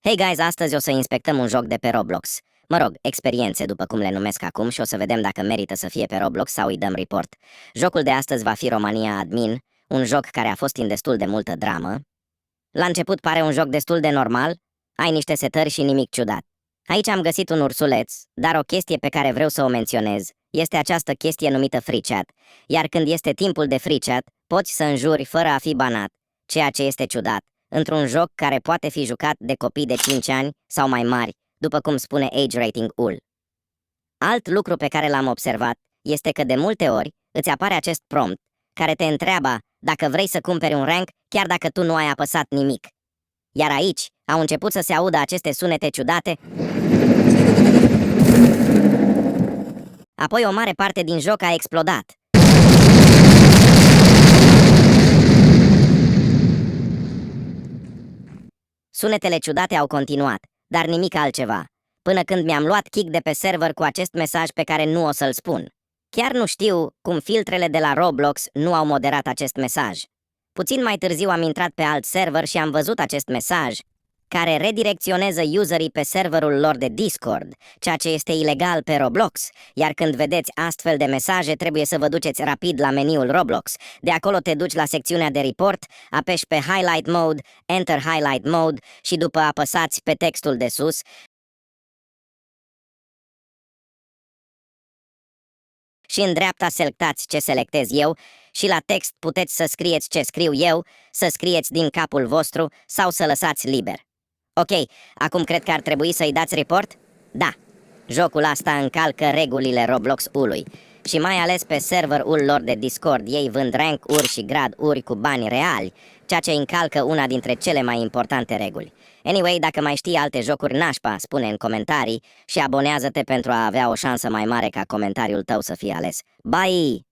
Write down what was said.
Hey guys, astăzi o să inspectăm un joc de pe Roblox. Mă rog, experiențe după cum le numesc acum și o să vedem dacă merită să fie pe Roblox sau îi dăm report. Jocul de astăzi va fi Romania Admin, un joc care a fost în destul de multă dramă. La început pare un joc destul de normal, ai niște setări și nimic ciudat. Aici am găsit un ursuleț, dar o chestie pe care vreau să o menționez este această chestie numită free chat, iar când este timpul de free chat, poți să înjuri fără a fi banat, ceea ce este ciudat într-un joc care poate fi jucat de copii de 5 ani sau mai mari, după cum spune age rating-ul. Alt lucru pe care l-am observat este că de multe ori îți apare acest prompt care te întreabă dacă vrei să cumperi un rank chiar dacă tu nu ai apăsat nimic. Iar aici au început să se audă aceste sunete ciudate. Apoi o mare parte din joc a explodat. Sunetele ciudate au continuat, dar nimic altceva, până când mi-am luat kick de pe server cu acest mesaj pe care nu o să-l spun. Chiar nu știu cum filtrele de la Roblox nu au moderat acest mesaj. Puțin mai târziu am intrat pe alt server și am văzut acest mesaj, care redirecționează userii pe serverul lor de Discord, ceea ce este ilegal pe Roblox, iar când vedeți astfel de mesaje trebuie să vă duceți rapid la meniul Roblox. De acolo te duci la secțiunea de report, apeși pe Highlight Mode, Enter Highlight Mode și după apăsați pe textul de sus și în dreapta selectați ce selectez eu și la text puteți să scrieți ce scriu eu, să scrieți din capul vostru sau să lăsați liber. Ok, acum cred că ar trebui să-i dați report? Da, jocul asta încalcă regulile Roblox-ului și mai ales pe serverul lor de Discord. Ei vând rank-uri și grad-uri cu bani reali, ceea ce încalcă una dintre cele mai importante reguli. Anyway, dacă mai știi alte jocuri nașpa, spune în comentarii și abonează-te pentru a avea o șansă mai mare ca comentariul tău să fie ales. Bye!